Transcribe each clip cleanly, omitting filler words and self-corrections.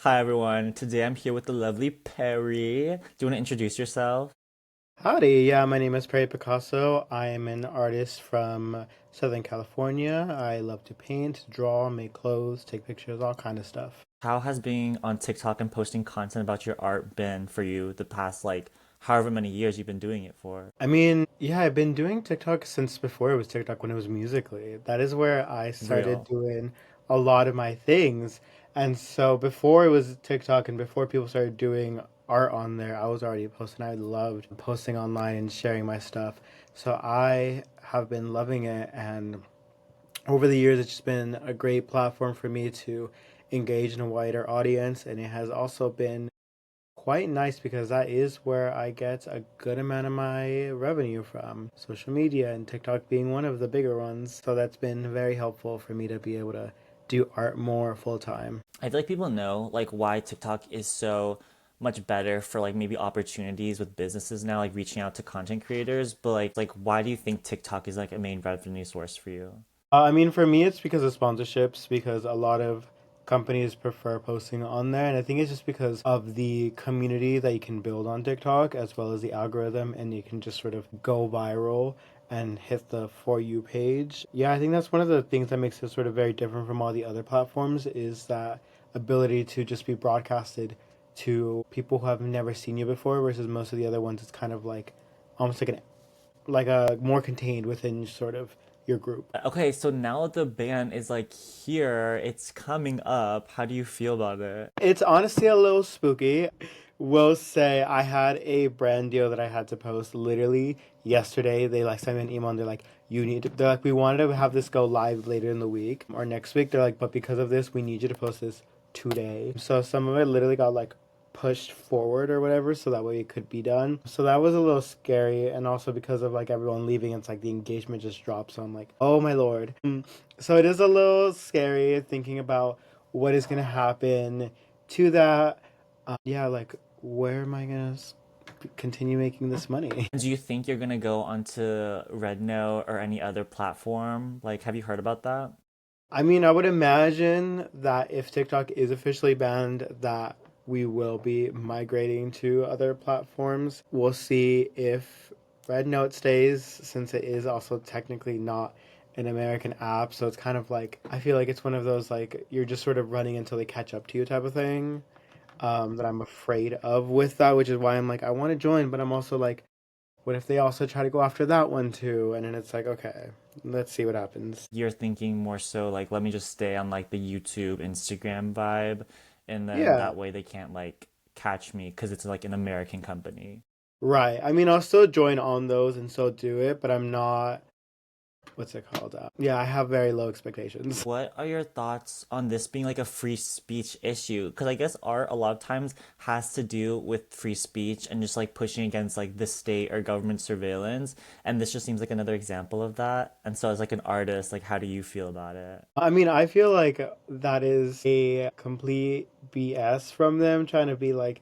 Hi everyone. Today I'm here with the lovely Perry. Do you want to introduce yourself? Howdy, yeah, my name is Perry Picasso. I am an artist from Southern California. I love to paint, draw, make clothes, take pictures, all kind of stuff. How has being on TikTok and posting content about your art been for you the past however many years you've been doing it for? Yeah, I've been doing TikTok since before it was TikTok when it was Musically. That is where I started Real. doing a lot of my things. And so before it was TikTok and before people started doing art on there, I was already posting. I loved posting online and sharing my stuff. So I have been loving it, and over the years, it's just been a great platform for me to engage in a wider audience. And it has also been quite nice because that is where I get a good amount of my revenue from social media, and TikTok being one of the bigger ones. So that's been very helpful for me to be able to do art more full time. I feel like people know why TikTok is so much better for maybe opportunities with businesses now, like reaching out to content creators, but why do you think TikTok is like a main revenue source for you? For me, it's because of sponsorships, because a lot of companies prefer posting on there. And I think it's just because of the community that you can build on TikTok, as well as the algorithm, and you can just sort of go viral and hit the For You page. Yeah, I think that's one of the things that makes it sort of very different from all the other platforms, is that ability to just be broadcasted to people who have never seen you before, versus most of the other ones, it's kind of like almost like a more contained within sort of your group. Okay, so now the band is here, it's coming up. How do you feel about it? It's honestly a little spooky. Will say I had a brand deal that I had to post literally yesterday. They like sent me an email and they're like, you need to, they're like, we wanted to have this go live later in the week or next week. They're like, but because of this, we need you to post this today. So some of it literally got like pushed forward or whatever, so that way it could be done. So that was a little scary, and also because of like everyone leaving, it's like the engagement just drops. So I'm like, oh my lord. So it is a little scary thinking about what is gonna happen to that. Yeah, like where am I gonna continue making this money? Do you think you're gonna go onto Rednote or any other platform? Have you heard about that? I would imagine that if TikTok is officially banned, that we will be migrating to other platforms. We'll see if Red Note stays, since it is also technically not an American app. So it's kind of like, I feel like it's one of those like you're just sort of running until they catch up to you type of thing, that I'm afraid of with that, which is why I'm like, I want to join, but I'm also like, what if they also try to go after that one too? And then it's like, okay, let's see what happens. You're thinking more so let me just stay on the YouTube, Instagram vibe, and then Yeah. that way they can't catch me because it's like an American company. Right. I'll still join on those and still do it, but I'm not, what's it called? Yeah, I have very low expectations. What are your thoughts on this being like a free speech issue? Because I guess art a lot of times has to do with free speech and just pushing against the state or government surveillance. And this just seems like another example of that. And so as an artist, how do you feel about it? I feel like that is a complete BS from them trying to be like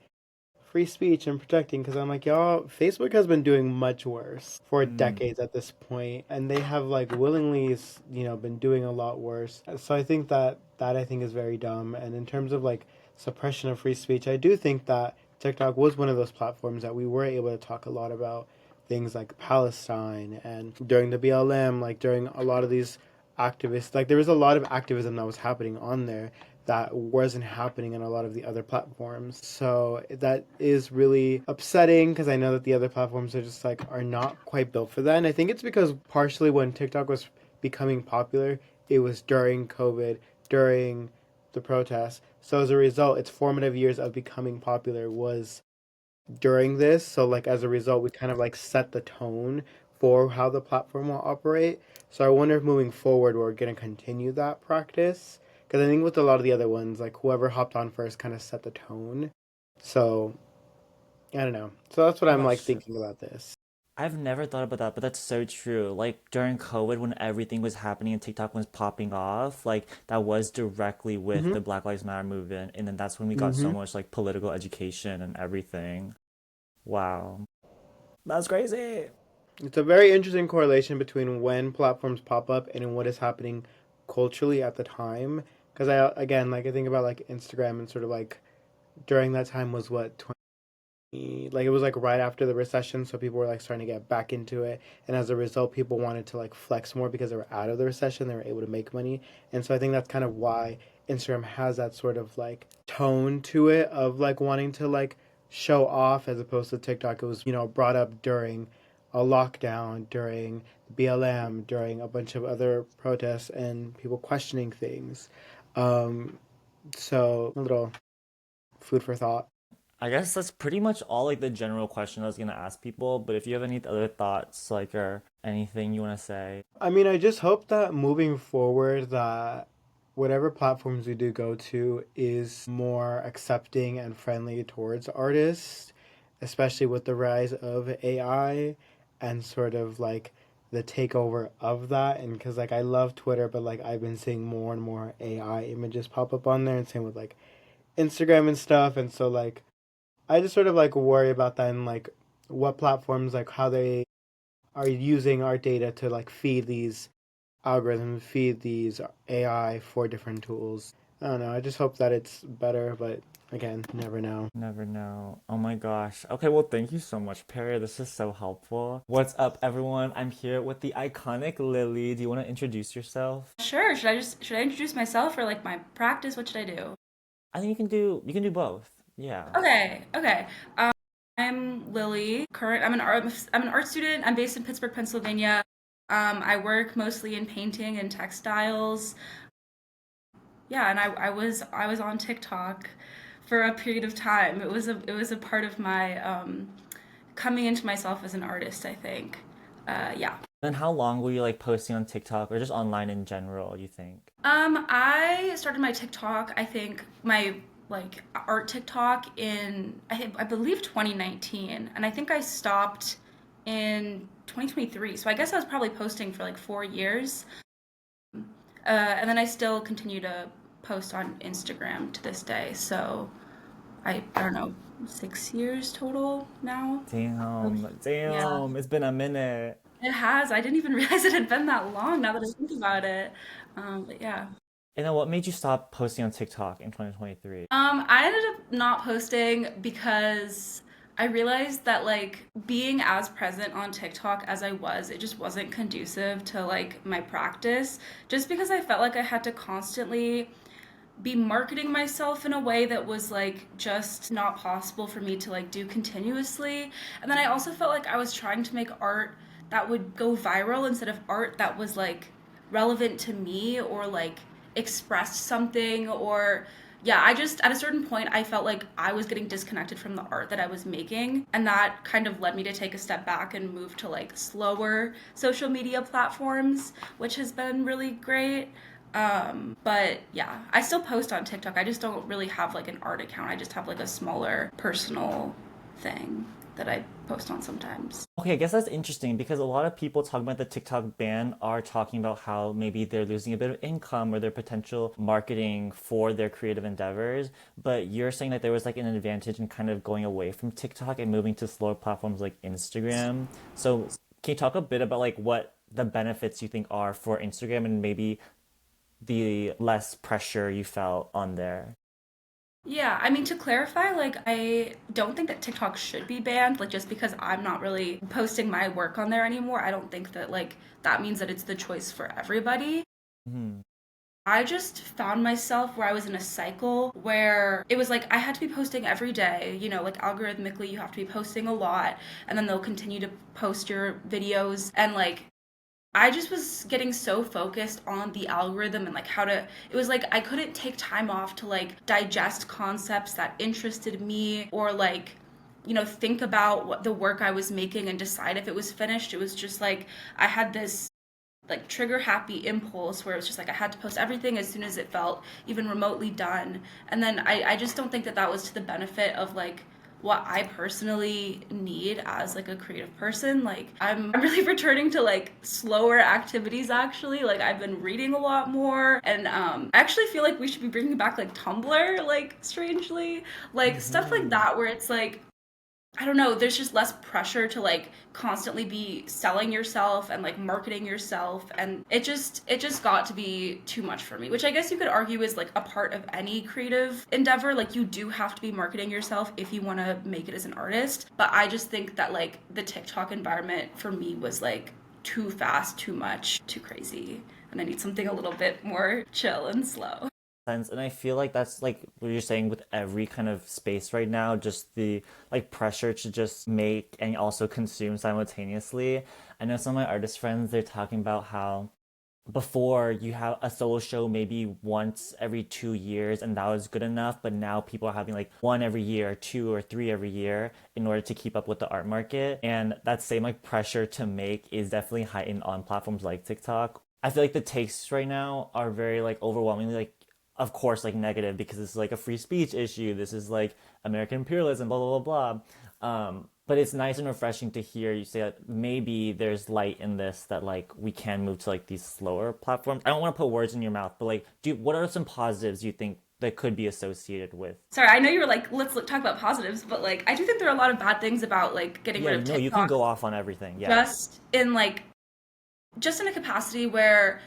free speech and protecting, because I'm like, y'all, Facebook has been doing much worse for Mm. decades at this point, and they have like willingly, been doing a lot worse. So I think that I think is very dumb. And in terms of like suppression of free speech, I do think that TikTok was one of those platforms that we were able to talk a lot about things like Palestine, and during the BLM, like during a lot of these activists, like there was a lot of activism that was happening on there that wasn't happening in a lot of the other platforms. So that is really upsetting, because I know that the other platforms are just like are not quite built for that. And I think it's because partially when TikTok was becoming popular, it was during COVID, during the protests. So as a result, its formative years of becoming popular was during this. So like as a result, we kind of like set the tone for how the platform will operate. So I wonder if moving forward we're gonna continue that practice, because I think with a lot of the other ones, like whoever hopped on first kind of set the tone. So I don't know. So that's what Oh, I'm that's like true. thinking about this. I've never thought about that, but that's so true. During COVID, when everything was happening and TikTok was popping off, that was directly with Mm-hmm. the Black Lives Matter movement. And then that's when we got so Mm-hmm. much political education and everything. Wow. That's crazy. It's a very interesting correlation between when platforms pop up and what is happening culturally at the time. Because I again, like I think about like Instagram and sort of like during that time was what, 20, like it was like right after the recession, so people were like starting to get back into it, and as a result people wanted to like flex more because they were out of the recession, they were able to make money. And so I think that's kind of why Instagram has that sort of like tone to it of like wanting to like show off, as opposed to TikTok. It was, brought up during a lockdown, during BLM, during a bunch of other protests and people questioning things. um so a little food for thought. I guess that's pretty much all like the general question I was gonna ask people, but if you have any other thoughts, like, or anything you wanna say. I mean, I just hope that moving forward, that whatever platforms we do go to is more accepting and friendly towards artists, especially with the rise of AI and sort of like the takeover of that. And because like I love Twitter, but like I've been seeing more and more AI images pop up on there, and same with like Instagram and stuff. And so like I just sort of like worry about that, and like what platforms, like how they are using our data to like feed these algorithms, feed these AI for different tools. I don't know. I just hope that it's better, but again, never know. Never know. Oh my gosh. Okay, well, thank you so much, Perry. This is so helpful. What's up, everyone? I'm here with the iconic Lily. Do you want to introduce yourself? Sure. Should I introduce myself or like my practice? What should I do? I think you can do both. Yeah. Okay. Okay. I'm Lily. I'm an art student. I'm based in Pittsburgh, Pennsylvania. I work mostly in painting and textiles. Yeah, and I was on TikTok for a period of time. It was a part of my coming into myself as an artist, I think. Yeah. Then how long were you like posting on TikTok or just online in general, you think? I started my TikTok, I think my like art TikTok in I believe 2019, and I think I stopped in 2023. So I guess I was probably posting for like 4 years. And then I still continue to post on Instagram to this day. So I don't know, 6 years total now. Of, Damn, yeah, damn, it's been a minute. it has. I didn't even realize it had been that long now that I think about it. But yeah. And then what made you stop posting on TikTok in 2023? I ended up not posting because I realized that like being as present on TikTok as I was, it just wasn't conducive to like my practice. Just because I felt like I had to constantly be marketing myself in a way that was like just not possible for me to like do continuously. And then I also felt like I was trying to make art that would go viral instead of art that was like relevant to me or like expressed something. Or yeah, I just at a certain point I felt like I was getting disconnected from the art that I was making, and that kind of led me to take a step back and move to like slower social media platforms, which has been really great. But yeah, I still post on TikTok. I just don't really have like an art account. I just have like a smaller personal thing that I post on sometimes. Okay, I guess that's interesting because a lot of people talking about the TikTok ban are talking about how maybe they're losing a bit of income or their potential marketing for their creative endeavors. But you're saying that there was like an advantage in kind of going away from TikTok and moving to slower platforms like Instagram. So can you talk a bit about like what the benefits you think are for Instagram and maybe the less pressure you felt on there? Yeah, I mean, to clarify, like, I don't think that TikTok should be banned. Like, just because I'm not really posting my work on there anymore, I don't think that, like, that means that it's the choice for everybody. Hmm. I just found myself where I was in a cycle where it was like I had to be posting every day, like algorithmically, you have to be posting a lot, and then they'll continue to post your videos. And like, I just was getting so focused on the algorithm and like how to, it was like I couldn't take time off to like digest concepts that interested me or like, think about what the work I was making and decide if it was finished. It was just like I had this like trigger happy impulse where it was just like I had to post everything as soon as it felt even remotely done. And then I just don't think that that was to the benefit of like what I personally need as like a creative person. Like I'm really returning to like slower activities actually. Like I've been reading a lot more, and I actually feel like we should be bringing back like Tumblr, like strangely. Like stuff like Mm-hmm. that where it's like I don't know, there's just less pressure to like constantly be selling yourself and like marketing yourself, and it just got to be too much for me, which I guess you could argue is like a part of any creative endeavor. Like you do have to be marketing yourself if you want to make it as an artist, but I just think that like the TikTok environment for me was like too fast, too much, too crazy, and I need something a little bit more chill and slow. Sense. And I feel like that's like what you're saying with every kind of space right now, just the like pressure to just make and also consume simultaneously. I know some of my artist friends, they're talking about how before you have a solo show maybe once every 2 years and that was good enough, but now people are having like one every year, two or three every year in order to keep up with the art market. And that same like pressure to make is definitely heightened on platforms like TikTok. I feel like the takes right now are very like overwhelmingly like, of course, like negative because this is like a free speech issue. This is like American imperialism, blah blah blah blah. But it's nice and refreshing to hear you say that maybe there's light in this, that like we can move to like these slower platforms. I don't want to put words in your mouth, but like, what are some positives you think that could be associated with? Sorry, I know you were like, let's talk about positives, but like, I do think there are a lot of bad things about like getting Yeah, rid of no, you can TikTok go off on everything. Yeah. just in like, just in a capacity where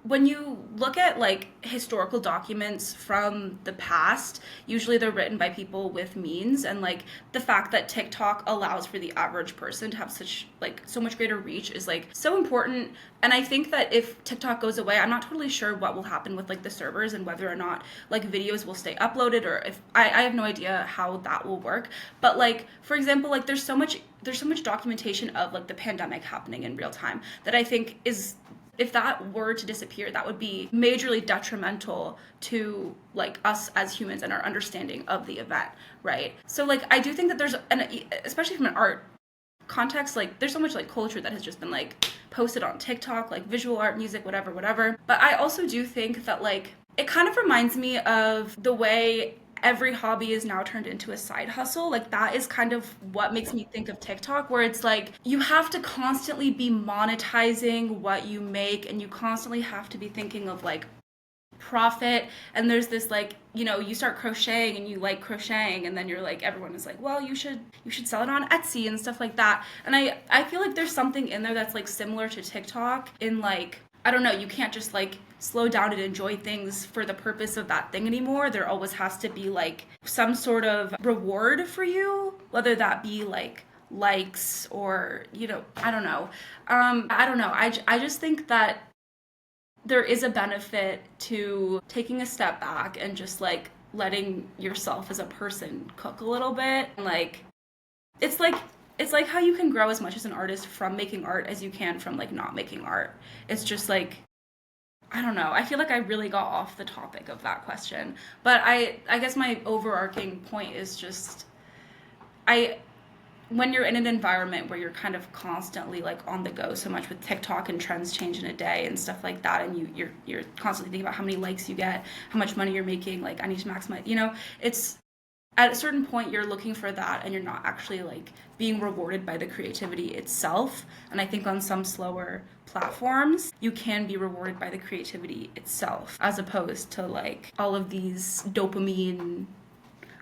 when you look at like historical documents from the past, usually they're written by people with means, and like the fact that TikTok allows for the average person to have such like so much greater reach is like so important. And I think that if TikTok goes away, I'm not totally sure what will happen with like the servers and whether or not like videos will stay uploaded, or if I have no idea how that will work. But like for example, like there's so much documentation of like the pandemic happening in real time that I think is, if that were to disappear, that would be majorly detrimental to like us as humans and our understanding of the event, right? So like I do think that there's an, especially from an art context, like there's so much like culture that has just been like posted on TikTok, like visual art, music, whatever, whatever. But I also do think that like it kind of reminds me of the way every hobby is now turned into a side hustle. Like that is kind of what makes me think of TikTok, where it's like you have to constantly be monetizing what you make, and you constantly have to be thinking of like profit. And there's this like, you start crocheting and you like crocheting, and then you're like, everyone is like, well, you should sell it on Etsy and stuff like that. And I feel like there's something in there that's like similar to TikTok in like, I don't know, you can't just like slow down and enjoy things for the purpose of that thing anymore. There always has to be like some sort of reward for you, whether that be like likes or, I don't know. I don't know. I just think that there is a benefit to taking a step back and just like letting yourself as a person cook a little bit. Like it's like it's like how you can grow as much as an artist from making art as you can from like not making art. It's just like, I don't know. I feel like I really got off the topic of that question. But I guess my overarching point is just I when you're in an environment where you're kind of constantly like on the go so much with TikTok and trends change in a day and stuff like that, and you're constantly thinking about how many likes you get, how much money you're making, like I need to maximize, it's at a certain point you're looking for that and you're not actually like being rewarded by the creativity itself. And I think on some slower platforms you can be rewarded by the creativity itself, as opposed to like all of these dopamine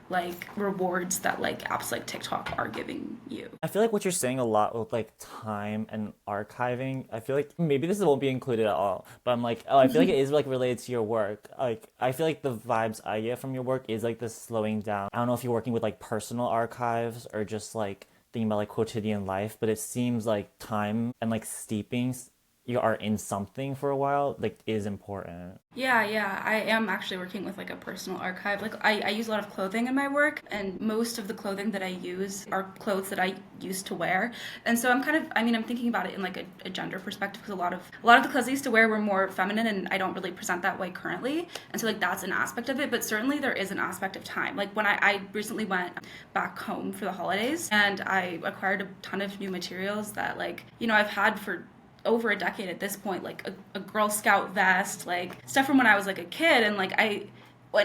like rewards that like apps like TikTok are giving you. I feel like what you're saying a lot with like time and archiving, I feel like maybe this won't be included at all, but I'm like, oh, I feel like it is like related to your work. Like, I feel like the vibes I get from your work is like this slowing down. I don't know if you're working with like personal archives or just like thinking about like quotidian life, but it seems like time and like steeping you are in something for a while like is important. Yeah, I am actually working with like a personal archive. Like I use a lot of clothing in my work, and most of the clothing that I use are clothes that I used to wear. And so I'm thinking about it in like a gender perspective, because a lot of the clothes I used to wear were more feminine, and I don't really present that way currently. And so like that's an aspect of it, but certainly there is an aspect of time. Like when I recently went back home for the holidays, and I acquired a ton of new materials that like, I've had for over a decade at this point, like a Girl Scout vest, like stuff from when I was like a kid. And like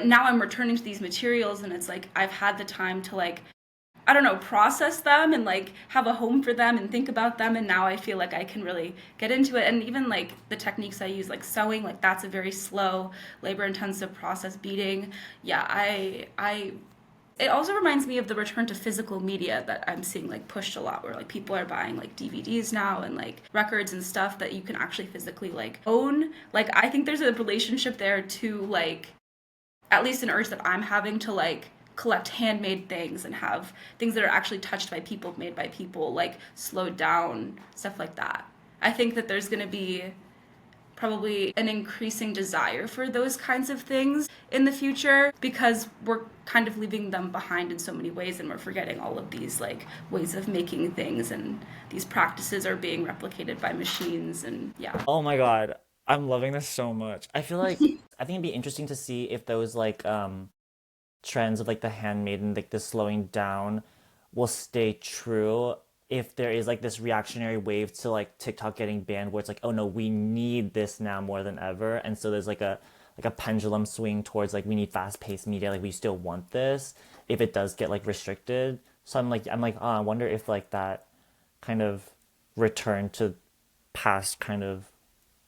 now I'm returning to these materials, and it's like I've had the time to like, I don't know, process them and like have a home for them and think about them. And now I feel like I can really get into it. And even like the techniques I use, like sewing, like that's a very slow, labor intensive process. Beading, yeah, I It also reminds me of the return to physical media that I'm seeing like pushed a lot, where like people are buying like DVDs now and like records and stuff that you can actually physically like own. Like I think there's a relationship there to like, at least an urge that I'm having to like collect handmade things and have things that are actually touched by people, made by people, like slowed down, stuff like that. I think that there's going to be probably an increasing desire for those kinds of things in the future because we're kind of leaving them behind in so many ways, and we're forgetting all of these like ways of making things, and these practices are being replicated by machines. And yeah. Oh my God. I'm loving this so much. I think it'd be interesting to see if those like trends of like the handmade and like the slowing down will stay true if there is like this reactionary wave to like TikTok getting banned where it's like, oh no, we need this now more than ever. And so there's like a pendulum swing towards like we need fast-paced media, like we still want this if it does get like restricted. So I'm like, oh, I wonder if like that kind of return to past kind of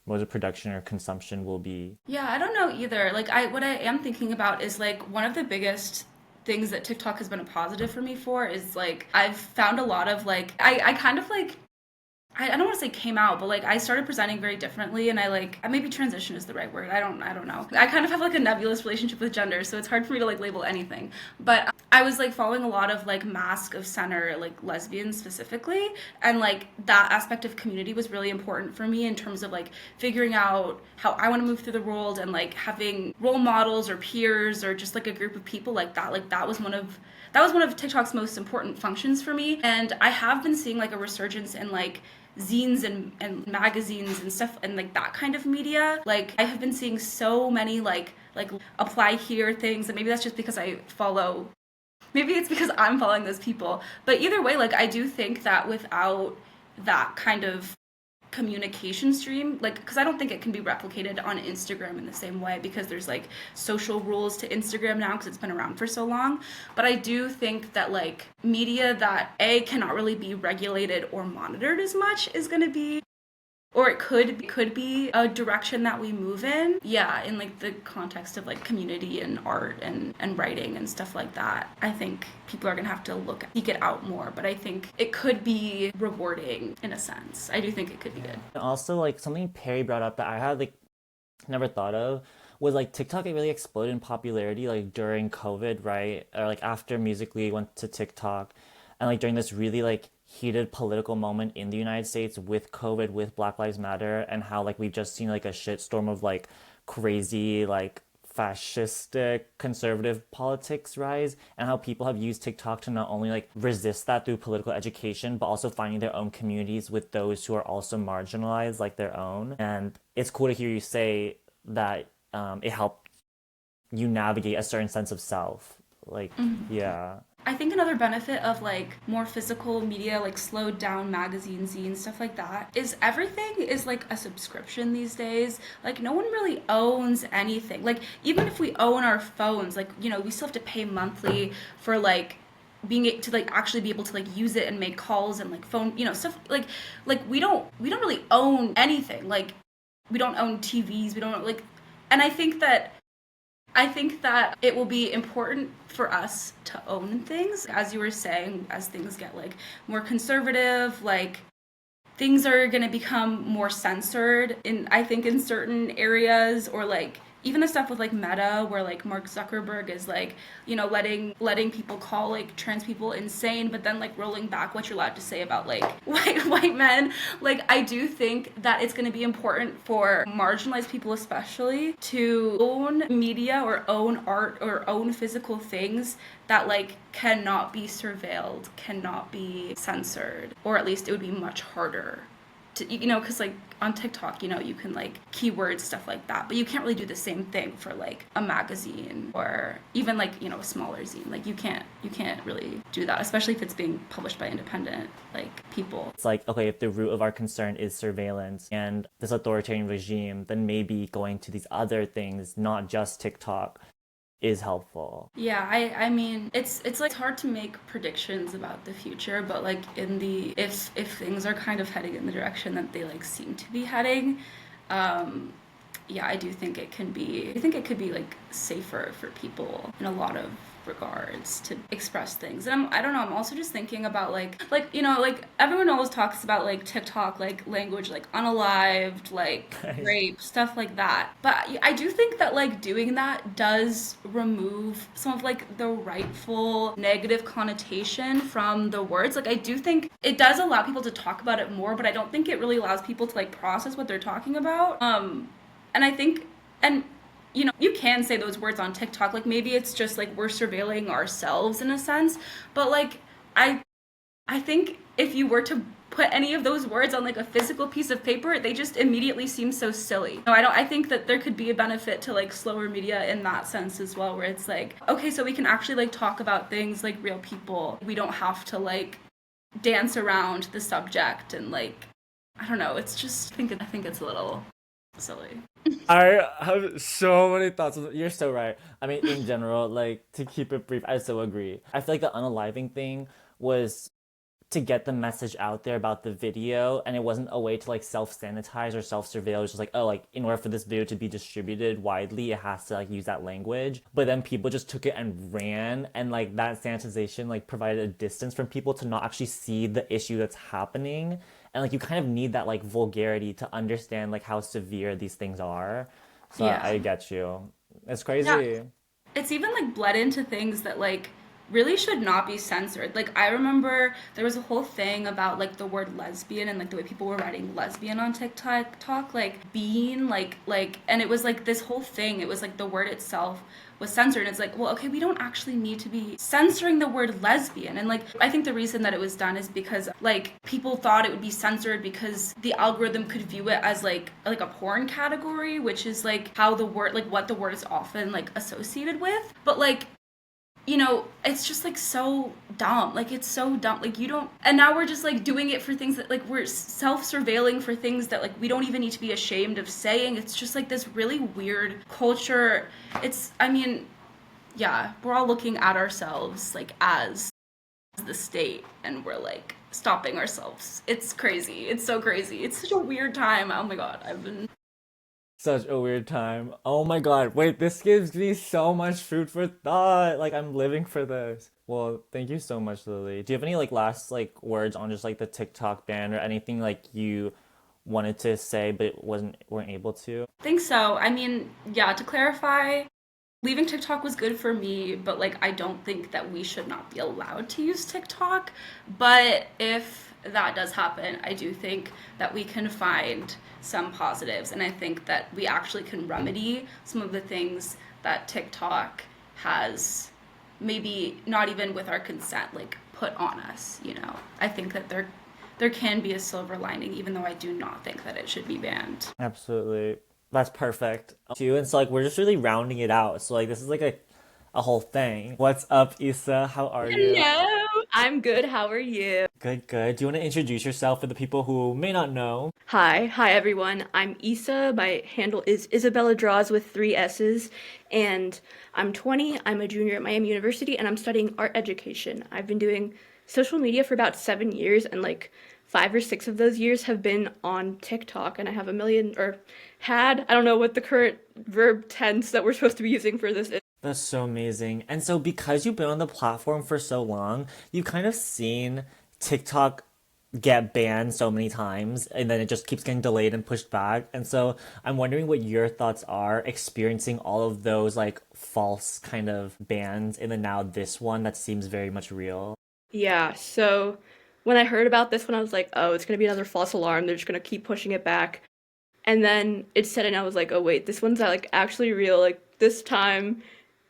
was it production or consumption will be. Yeah, I don't know either. Like what I am thinking about is like one of the biggest things that TikTok has been a positive for me for is like I've found a lot of like I kind of like I don't want to say came out, but like I started presenting very differently, and I like maybe transition is the right word. I don't know. I kind of have like a nebulous relationship with gender, so it's hard for me to like label anything. But I was like following a lot of like mask of center like lesbians specifically, and like that aspect of community was really important for me in terms of like figuring out how I want to move through the world, and like having role models or peers or just like a group of people like that. Like that was one of TikTok's most important functions for me. And I have been seeing like a resurgence in like zines and magazines and stuff and like that kind of media. Like I have been seeing so many like apply here things, and maybe that's just because maybe it's because I'm following those people. But either way, like I do think that without that kind of communication stream, like because I don't think it can be replicated on Instagram in the same way, because there's like social rules to Instagram now because it's been around for so long. But I do think that like media that cannot really be regulated or monitored as much is going to be, or it could be a direction that we move in. Yeah, in like the context of like community and art and writing and stuff like that. I think people are gonna have to seek it out more, but I think it could be rewarding in a sense. I do think it could be good. And also like something Perry brought up that I had like never thought of was like TikTok, it really exploded in popularity like during COVID, right? Or like after Musical.ly went to TikTok, and like during this really like heated political moment in the United States with COVID, with Black Lives Matter, and how like we've just seen like a shitstorm of like crazy like fascistic conservative politics rise, and how people have used TikTok to not only like resist that through political education but also finding their own communities with those who are also marginalized like their own. And it's cool to hear you say that it helped you navigate a certain sense of self, like yeah. I think another benefit of like more physical media, like slowed down magazines, zines, stuff like that, is everything is like a subscription these days. Like no one really owns anything. Like even if we own our phones, like you know, we still have to pay monthly for like being to like actually be able to like use it and make calls and like phone, you know, stuff like we don't really own anything. Like we don't own TVs, we don't like, and I think that it will be important for us to own things. As you were saying, as things get like more conservative, like things are going to become more censored I think in certain areas, or like even the stuff with like Meta, where like Mark Zuckerberg is like, you know, letting people call like trans people insane, but then like rolling back what you're allowed to say about like white men. Like I do think that it's going to be important for marginalized people especially to own media or own art or own physical things that like cannot be surveilled, cannot be censored, or at least it would be much harder to, you know, because like on TikTok, you know, you can like keywords, stuff like that, but you can't really do the same thing for like a magazine or even like, you know, a smaller zine. Like you can't really do that, especially if it's being published by independent like people. It's like, okay, if the root of our concern is surveillance and this authoritarian regime, then maybe going to these other things, not just TikTok, is helpful. Yeah, I mean, it's like hard to make predictions about the future, but like in the if things are kind of heading in the direction that they like seem to be heading, yeah, I do think it could be like safer for people in a lot of regards to express things. And I don't know, I'm also just thinking about like, you know, like everyone always talks about like TikTok, like language, like unalived, like rape, stuff like that. But I do think that like doing that does remove some of like the rightful negative connotation from the words. Like I do think it does allow people to talk about it more, but I don't think it really allows people to like process what they're talking about. And I think, and you know, you can say those words on TikTok. Like maybe it's just like we're surveilling ourselves in a sense, but like I I think if you were to put any of those words on like a physical piece of paper, they just immediately seem so silly. No, I think that there could be a benefit to like slower media in that sense as well, where it's like, okay, so we can actually like talk about things like real people. We don't have to like dance around the subject and like I don't know, it's just I think it's a little silly. I have so many thoughts. You're so right. I mean, in general, like to keep it brief, I so agree. I feel like the unaliving thing was to get the message out there about the video, and it wasn't a way to like self-sanitize or self-surveil. It was just like, oh, like in order for this video to be distributed widely, it has to like use that language. But then people just took it and ran, and like that sanitization like provided a distance from people to not actually see the issue that's happening. And like you kind of need that like vulgarity to understand like how severe these things are. So Yeah. I get you. It's Yeah. crazy. It's even like bled into things that like really should not be censored. Like I remember there was a whole thing about like the word lesbian and like the way people were writing lesbian on TikTok, like Veen, and it was like this whole thing. It was like the word itself was censored. And it's like, well, okay, we don't actually need to be censoring the word lesbian. And like I think the reason that it was done is because like people thought it would be censored because the algorithm could view it as like a porn category, which is like how the word like what the word is often like associated with. But like you know, it's just like so dumb. Like it's so dumb. Like you don't and now we're just like doing it for things that like we're self-surveilling for things that like we don't even need to be ashamed of saying. It's just like this really weird culture. It's I mean, yeah, we're all looking at ourselves like as the state and we're like stopping ourselves. It's crazy. It's so crazy. It's such a weird time. Oh my god. I've been Such a weird time. Oh my god. Wait, this gives me so much food for thought. Like I'm living for this. Well, thank you so much, Lily. Do you have any like last like words on just like the TikTok ban or anything like you wanted to say but weren't able to? think so. I mean, yeah, to clarify, leaving TikTok was good for me, but like I don't think that we should not be allowed to use TikTok. But if that does happen, I do think that we can find some positives, and I think that we actually can remedy some of the things that TikTok has maybe not even with our consent like put on us, you know. I think that there can be a silver lining even though I do not think that it should be banned. Absolutely. That's perfect. Too. And so like we're just really rounding it out. So like this is like a whole thing. What's up, Issa? How are you? Hello, I'm good. How are you? Good, good. Do you want to introduce yourself for the people who may not know? Hi everyone. I'm Issa. My handle is Isabella Draws with three S's, and I'm 20. I'm a junior at Miami University, and I'm studying art education. I've been doing social media for about 7 years, and like 5 or 6 of those years have been on TikTok, and I have a million or had. I don't know what the current verb tense that we're supposed to be using for this is. That's so amazing. And so because you've been on the platform for so long, you've kind of seen TikTok get banned so many times and then it just keeps getting delayed and pushed back. And so I'm wondering what your thoughts are experiencing all of those like false kind of bans and then now this one that seems very much real. Yeah, so when I heard about this one, I was like, oh, it's gonna be another false alarm. They're just gonna keep pushing it back. And then it said, and I was like, oh, wait, this one's like actually real. Like this time,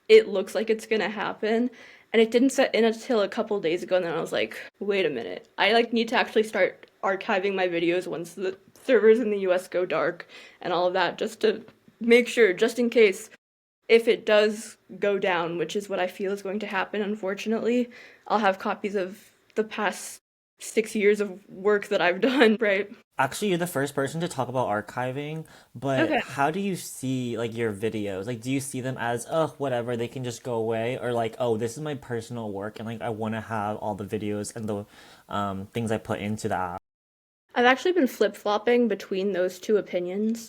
it looks like it's gonna happen. And it didn't set in until a couple days ago, and then I was like, wait a minute. I like need to actually start archiving my videos once the servers in the US go dark and all of that, just to make sure, just in case if it does go down, which is what I feel is going to happen, unfortunately, I'll have copies of the past 6 years of work that I've done, right? Actually, you're the first person to talk about archiving, but Okay. how do you see like your videos? Like, do you see them as, oh, whatever, they can just go away, or like, oh, this is my personal work, and like I want to have all the videos and the things I put into the app? I've actually been flip-flopping between those two opinions.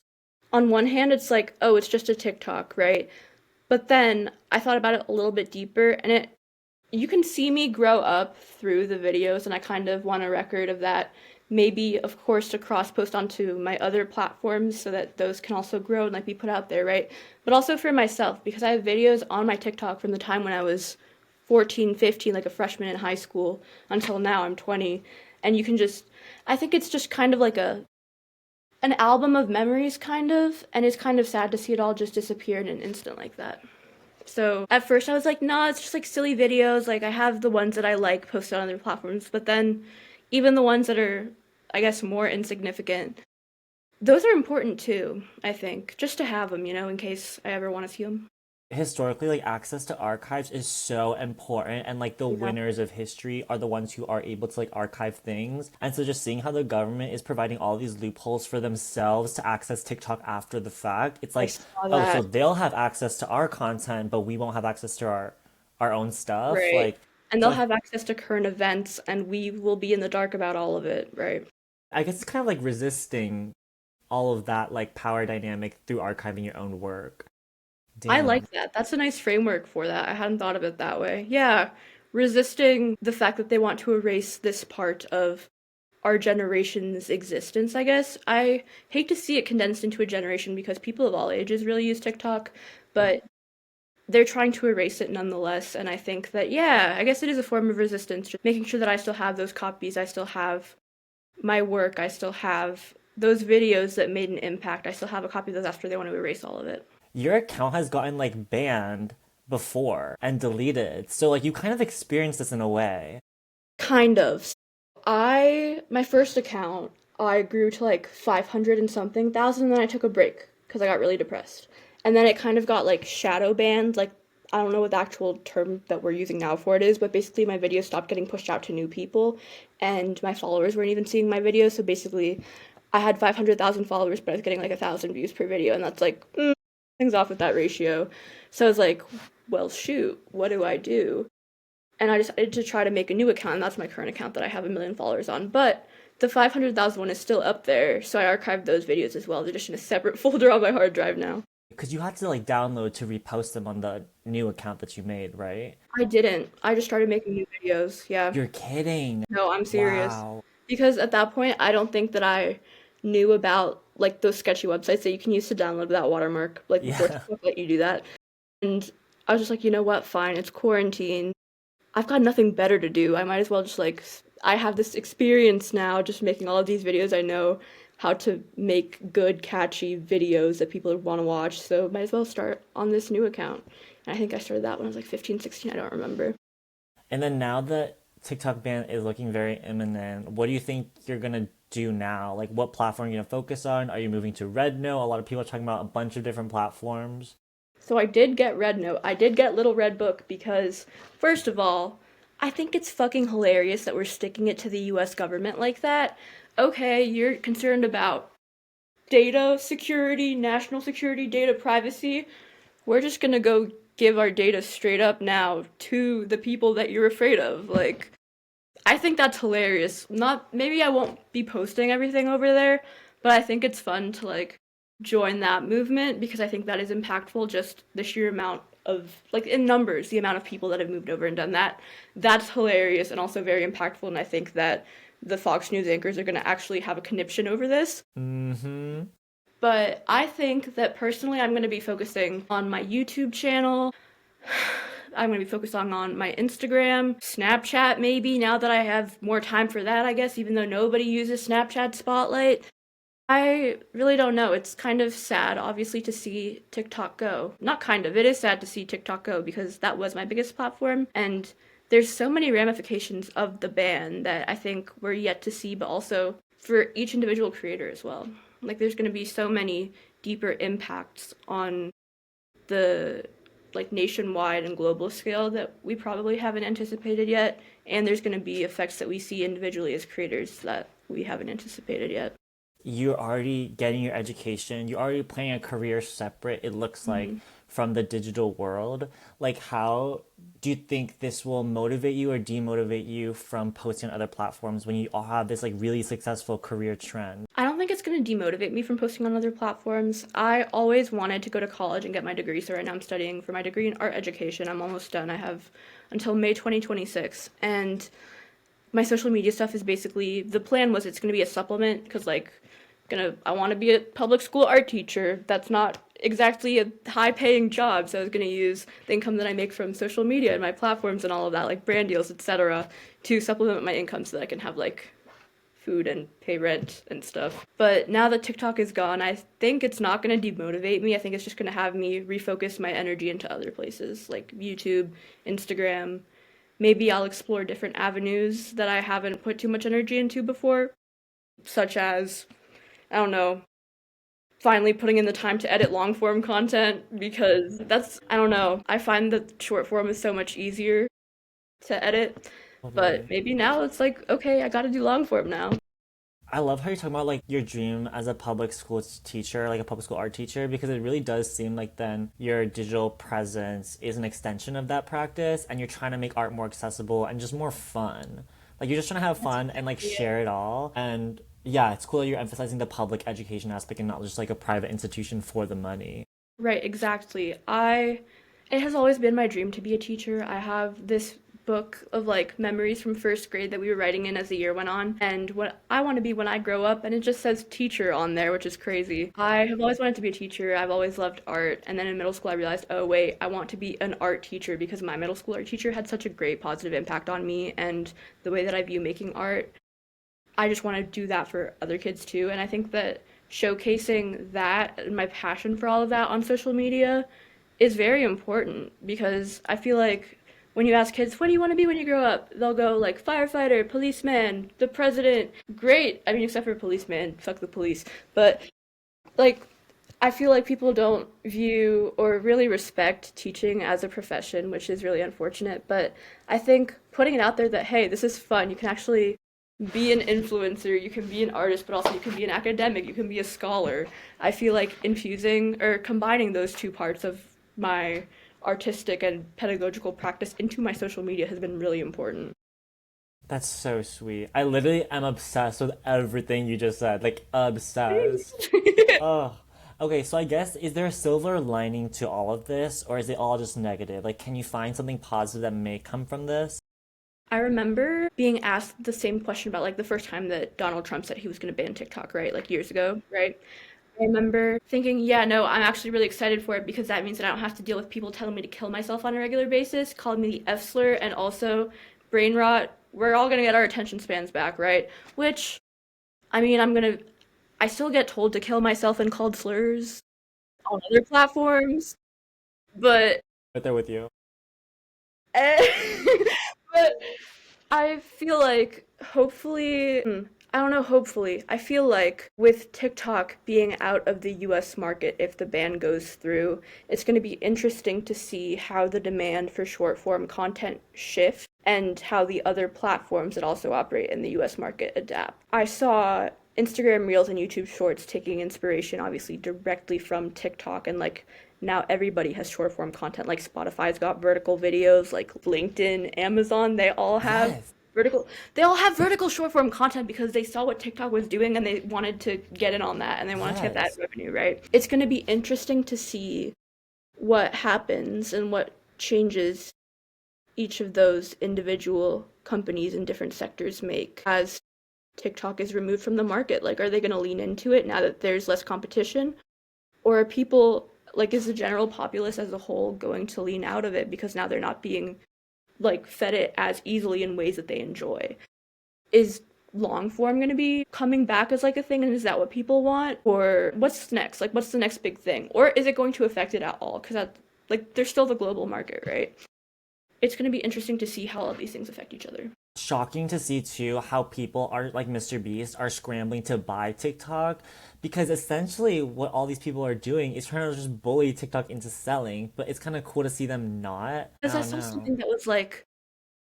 On one hand, it's like, oh, it's just a TikTok, right? But then I thought about it a little bit deeper, and you can see me grow up through the videos, and I kind of want a record of that. Maybe, of course, to cross post onto my other platforms so that those can also grow and like be put out there, right? But also for myself, because I have videos on my TikTok from the time when I was 14, 15, like a freshman in high school, until now I'm 20. And you can just, I think it's just kind of like an album of memories, kind of, and it's kind of sad to see it all just disappear in an instant like that. So at first I was like, nah, it's just like silly videos. Like I have the ones that I like posted on other platforms, but then even the ones that are, I guess, more insignificant, those are important too, I think, just to have them, in case I ever want to see them. Historically, like access to archives is so important, and like the Yeah. winners of history are the ones who are able to like archive things. And so just seeing how the government is providing all these loopholes for themselves to access TikTok after the fact, it's I like, saw oh, so that. they'll have access to our content, but we won't have access to our own stuff. Right. Like, And so they'll have access to current events, and we will be in the dark about all of it, right? I guess it's kind of like resisting all of that like power dynamic through archiving your own work. I Damn. like that. That's a nice framework for that. I hadn't thought of it that way. Yeah, resisting the fact that they want to erase this part of our generation's existence, I guess. I hate to see it condensed into a generation because people of all ages really use TikTok, but they're trying to erase it nonetheless. And I think that, yeah, I guess it is a form of resistance, just making sure that I still have those copies, I still have my work, I still have those videos that made an impact, I still have a copy of those after they want to erase all of it. Your account has gotten like banned before and deleted. So like you kind of experienced this in a way. Kind of. My first account, I grew to like 500 and something thousand, and then I took a break because I got really depressed. And then it kind of got like shadow banned, like I don't know what the actual term that we're using now for it is, but basically my videos stopped getting pushed out to new people, and my followers weren't even seeing my videos. So basically, I had 500,000 followers, but I was getting like 1,000 views per video, and that's like things off with that ratio. So I was like, well, shoot, what do I do? And I decided to try to make a new account, and that's my current account that I have 1 million followers on. But the 500,000 one is still up there, so I archived those videos as well. They're just in a separate folder on my hard drive now. Because you had to like download to repost them on the new account that you made, right? I didn't. I just started making new videos. Yeah. You're kidding. No, I'm serious. Wow. Because at that point, I don't think that I knew about like those sketchy websites that you can use to download without watermark, like before Yeah. TikTok let you do that. And I was just like, you know what? Fine, it's quarantine. I've got nothing better to do. I might as well just like I have this experience now just making all of these videos. I know how to make good catchy videos that people want to watch. So might as well start on this new account. And I think I started that when I was like 15, 16, I don't remember. And then now that TikTok ban is looking very imminent, what do you think you're gonna do now? Like what platform are you gonna focus on? Are you moving to Redno? A lot of people are talking about a bunch of different platforms. So I did get Red Note. I did get Little Red Book because first of all, I think it's fucking hilarious that we're sticking it to the US government like that. Okay, you're concerned about data security, national security, data privacy. We're just gonna go give our data straight up now to the people that you're afraid of. Like, I think that's hilarious. Not maybe I won't be posting everything over there, but I think it's fun to like join that movement because I think that is impactful just the sheer amount of like in numbers, the amount of people that have moved over and done that. That's hilarious and also very impactful, and I think that the Fox News anchors are going to actually have a conniption over this. Mm-hmm. But I think that personally I'm going to be focusing on my YouTube channel. I'm going to be focusing on my Instagram, Snapchat maybe, now that I have more time for that, I guess, even though nobody uses Snapchat Spotlight. I really don't know. It's kind of sad, obviously, to see TikTok go. Not kind of, it is sad to see TikTok go because that was my biggest platform. And there's so many ramifications of the ban that I think we're yet to see, but also for each individual creator as well. Like, there's going to be so many deeper impacts on the like nationwide and global scale that we probably haven't anticipated yet, and there's going to be effects that we see individually as creators that we haven't anticipated yet. You're already getting your education. You're already planning a career separate, it looks like, from the digital world. Like, how do you think this will motivate you or demotivate you from posting on other platforms when you all have this like really successful career trend? I don't think it's going to demotivate me from posting on other platforms. I always wanted to go to college and get my degree, so right now I'm studying for my degree in art education. I'm almost done. I have until May 2026. And my social media stuff is basically, the plan was it's going to be a supplement because like I want to be a public school art teacher. That's not exactly a high paying job, so I was going to use the income that I make from social media and my platforms and all of that, like brand deals, etc., to supplement my income so that I can have like food and pay rent and stuff. But now that TikTok is gone, I think it's not going to demotivate me. I think it's just going to have me refocus my energy into other places like YouTube, Instagram. Maybe I'll explore different avenues that I haven't put too much energy into before, such as, I don't know, finally putting in the time to edit long form content because I don't know, I find that short form is so much easier to edit. But Totally. maybe now it's like, okay, I gotta do long form now. I love how you're talking about like your dream as a public school teacher, like a public school art teacher, because it really does seem like then your digital presence is an extension of that practice and you're trying to make art more accessible and just more fun. Like you're just trying to have fun and like Yeah. share it all. And yeah, it's cool that you're emphasizing the public education aspect and not just like a private institution for the money. Right, exactly. It has always been my dream to be a teacher. I have this book of like memories from first grade that we were writing in as the year went on, and what I want to be when I grow up, and it just says teacher on there, which is crazy. I have always wanted to be a teacher. I've always loved art, and then in middle school I realized, oh wait, I want to be an art teacher because my middle school art teacher had such a great positive impact on me and the way that I view making art. I just want to do that for other kids too. And I think that showcasing that and my passion for all of that on social media is very important because I feel like when you ask kids, what do you want to be when you grow up? They'll go like firefighter, policeman, the president. Great. I mean, except for policeman, fuck the police. But like, I feel like people don't view or really respect teaching as a profession, which is really unfortunate. But I think putting it out there that, hey, this is fun. You can actually be an influencer, you can be an artist, but also you can be an academic, you can be a scholar. I feel like infusing or combining those two parts of my artistic and pedagogical practice into my social media has been really important. That's so sweet. I literally am obsessed with everything you just said. Like obsessed. Oh. Okay, so I guess is there a silver lining to all of this or is it all just negative? Like can you find something positive that may come from this? I remember being asked the same question about like the first time that Donald Trump said he was going to ban TikTok, right? Like years ago, right? I remember thinking, yeah, no, I'm actually really excited for it because that means that I don't have to deal with people telling me to kill myself on a regular basis, calling me the F slur, and also brain rot. We're all gonna get our attention spans back, right? Which, I mean, I still get told to kill myself and called slurs on other platforms, but Right there with you. but I feel like hopefully, I don't know, hopefully. I feel like with TikTok being out of the US market, if the ban goes through, it's going to be interesting to see how the demand for short form content shifts and how the other platforms that also operate in the US market adapt. I saw Instagram Reels and YouTube Shorts taking inspiration, obviously, directly from TikTok, and like now everybody has short form content. Like Spotify's got vertical videos, like LinkedIn, Amazon, Yes. vertical they all have vertical short form content because they saw what TikTok was doing and they wanted to get in on that and they wanted to get that Yes. revenue, right? It's going to be interesting to see what happens and what changes each of those individual companies in different sectors make as TikTok is removed from the market. Like, are they going to lean into it now that there's less competition? Or are people, like, is the general populace as a whole going to lean out of it because now they're not being, like, fed it as easily in ways that they enjoy? Is long form going to be coming back as, like, a thing, and is that what people want? Or what's next? Like, what's the next big thing? Or is it going to affect it at all? Because, that, like, there's still the global market, right? It's going to be interesting to see how all of these things affect each other. Shocking to see too how people are like Mr. Beast are scrambling to buy TikTok because essentially what all these people are doing is trying to just bully TikTok into selling, but it's kind of cool to see them not. I Because I don't saw know. something that was like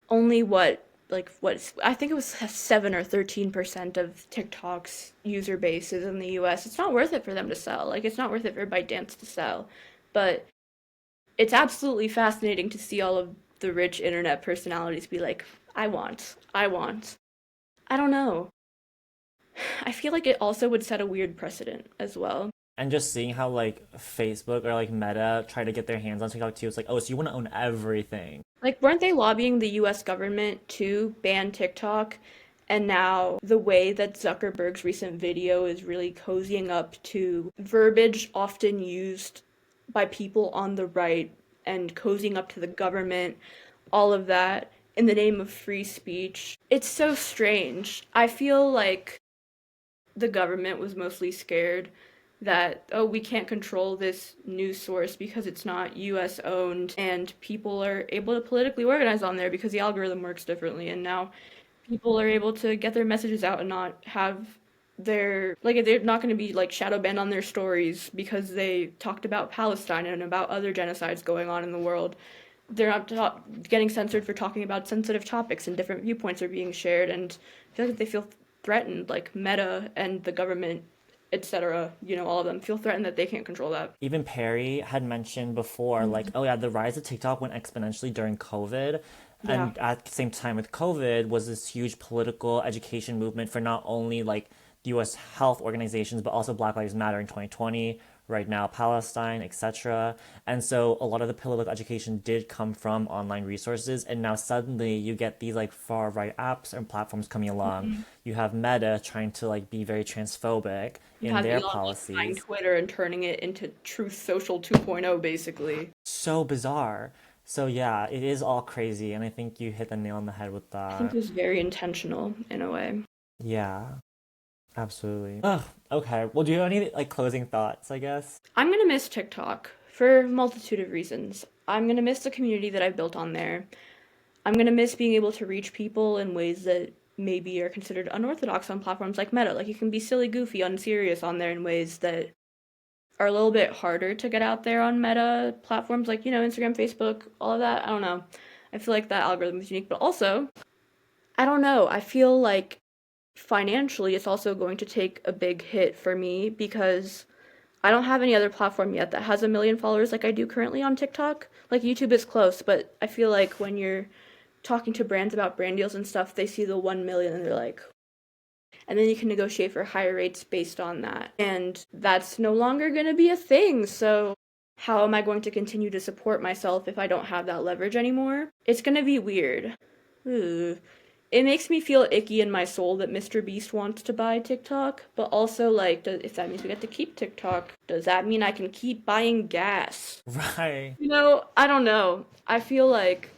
only what I think it was 7 or 13% of TikTok's user base is in the US. It's not worth it for them to sell. Like it's not worth it for ByteDance to sell. But It's absolutely fascinating to see all of the rich internet personalities be like, I want, I want. I don't know. I feel like it also would set a weird precedent as well. And just seeing how like Facebook or like Meta try to get their hands on TikTok too, it's like, oh, so you want to own everything. Like, weren't they lobbying the US government to ban TikTok? And now the way that Zuckerberg's recent video is really cozying up to verbiage often used by people on the right and cozying up to the government, all of that in the name of free speech. It's so strange. I feel like the government was mostly scared that, oh, we can't control this news source because it's not US owned, and people are able to politically organize on there because the algorithm works differently, and now people are able to get their messages out and not have their, like, they're not going to be like shadow banned on their stories because they talked about Palestine and about other genocides going on in the world. They're not getting censored for talking about sensitive topics, and different viewpoints are being shared, and I feel like they feel threatened, like Meta and the government, etc. All of them feel threatened that they can't control that. Even Perry had mentioned before, like, oh yeah, the rise of TikTok went exponentially during COVID. Yeah. And at the same time with COVID was this huge political education movement for not only like the US health organizations, but also Black Lives Matter in 2020, right now Palestine, etc. And so a lot of the political education did come from online resources, and now suddenly you get these like far right apps and platforms coming along. You have Meta trying to like be very transphobic You in have their Elon Musk buying policies. Twitter and turning it into Truth Social 2.0, basically. So bizarre. So yeah, it is all crazy, and I think you hit the nail on the head with I think that. it was very intentional in a way. Yeah, absolutely. Ugh, okay. Well, do you have any like closing thoughts, I guess? I'm gonna miss TikTok for a multitude of reasons. I'm gonna miss the community that I've built on there. I'm gonna miss being able to reach people in ways that maybe are considered unorthodox on platforms like Meta. Like, you can be silly, goofy, unserious on there in ways that are a little bit harder to get out there on Meta platforms like, Instagram, Facebook, all of that. I don't know. I feel like that algorithm is unique, but also, I don't know. I feel like financially it's also going to take a big hit for me because I don't have any other platform yet that has 1 million followers like I do currently on TikTok. Like, YouTube is close, but I feel like when you're talking to brands about brand deals and stuff, they see the 1 million and they're like, and then you can negotiate for higher rates based on that. And that's no longer going to be a thing. So, how am I going to continue to support myself if I don't have that leverage anymore? It's going to be weird. Ugh. It makes me feel icky in my soul that Mr. Beast wants to buy TikTok, but also, like, if that means we get to keep TikTok, does that mean I can keep buying gas? Right. I don't know. I feel like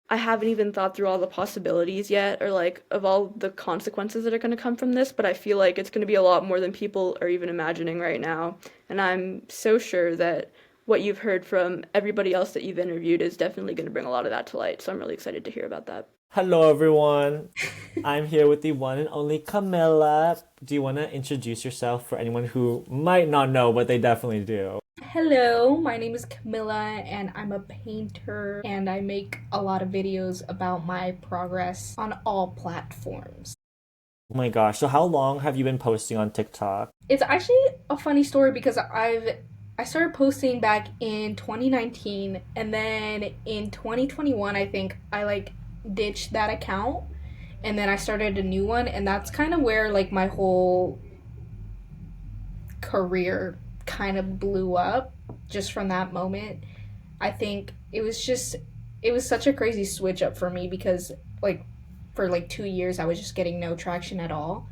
I haven't even thought through all the possibilities yet, or like of all the consequences that are going to come from this, but I feel like it's going to be a lot more than people are even imagining right now. And I'm so sure that what you've heard from everybody else that you've interviewed is definitely going to bring a lot of that to light. So I'm really excited to hear about that. Hello, everyone. I'm here with the one and only Camila. Do you want to introduce yourself for anyone who might not know, but they definitely do? Hello, my name is Camila and I'm a painter and I make a lot of videos about my progress on all platforms. Oh my gosh. So how long have you been posting on TikTok? It's actually a funny story because I started posting back in 2019 and then in 2021 I think I like ditched that account and then I started a new one, and that's kind of where like my whole career kind of blew up just from that moment. I think it was such a crazy switch up for me because like for like 2 years I was just getting no traction at all.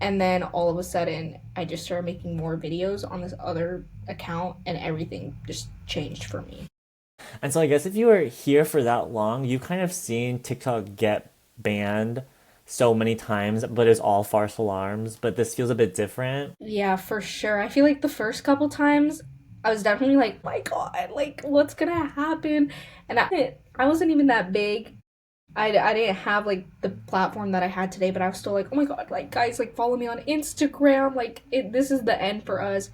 And then all of a sudden I just started making more videos on this other account and everything just changed for me. And so I guess if you were here for that long, you've kind of seen TikTok get banned so many times, but it's all false alarms. But this feels a bit different. Yeah, for sure. I feel like the first couple times I was definitely like, my God, like what's gonna happen? And I wasn't even that big. I didn't have like the platform that I had today, but I was still like, oh my God, like guys, like follow me on Instagram. Like this is the end for us.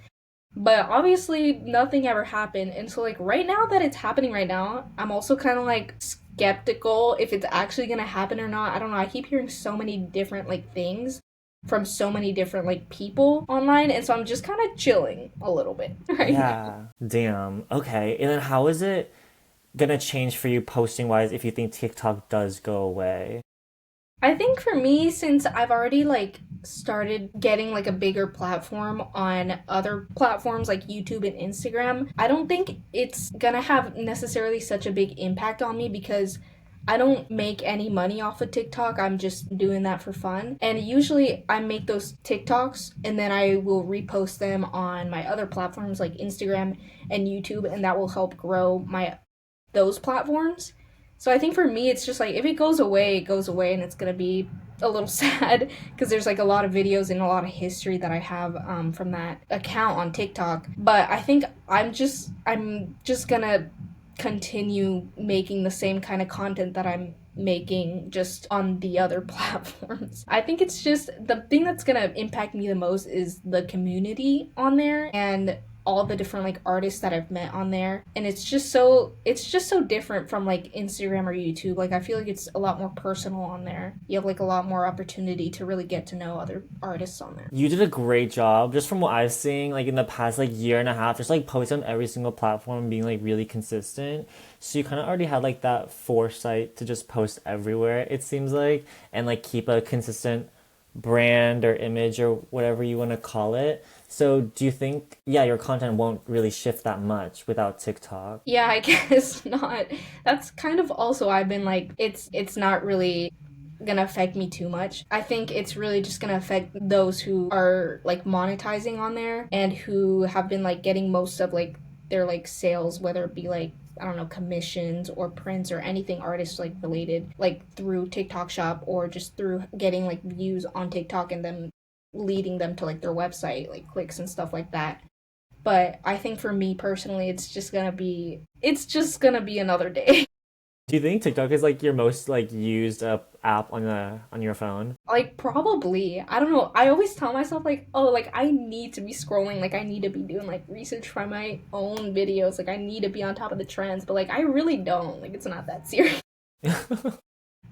But obviously nothing ever happened. And so like right now that it's happening right now, I'm also kind of like skeptical if it's actually going to happen or not. I don't know. I keep hearing so many different like things from so many different like people online, and so I'm just kind of chilling a little bit right now. Yeah. Damn. Okay. And then how is it gonna change for you posting wise if you think TikTok does go away? I think for me, since I've already like started getting like a bigger platform on other platforms like YouTube and Instagram, I don't think it's gonna have necessarily such a big impact on me because I don't make any money off of TikTok. I'm just doing that for fun. And usually I make those TikToks and then I will repost them on my other platforms like Instagram and YouTube, and that will help grow my those platforms. So I think for me, it's just like if it goes away, it goes away, and it's gonna be a little sad because there's like a lot of videos and a lot of history that I have from that account on TikTok. But I think I'm just gonna continue making the same kind of content that I'm making just on the other platforms. I think it's just the thing that's gonna impact me the most is the community on there and all the different like artists that I've met on there. And it's just so different from like Instagram or YouTube. Like I feel like it's a lot more personal on there. You have like a lot more opportunity to really get to know other artists on there. You did a great job, just from what I've seen, like in the past like year and a half, just like posting on every single platform, being like really consistent. So you kind of already had like that foresight to just post everywhere, it seems like, and like keep a consistent brand or image or whatever you want to call it. So do you think, yeah, your content won't really shift that much without TikTok? Yeah, I guess not. That's kind of also I've been like it's not really gonna affect me too much. I think it's really just gonna affect those who are like monetizing on there and who have been like getting most of like their like sales, whether it be like I don't know, commissions or prints or anything artist like related, like through TikTok shop or just through getting like views on TikTok and then leading them to like their website, like clicks and stuff like that. But I think for me personally, it's just gonna be another day. Do you think TikTok is like your most like used app on your phone? Like probably, I don't know. I always tell myself like, oh, like I need to be scrolling, like I need to be doing like research for my own videos, like I need to be on top of the trends, but like I really don't. Like it's not that serious.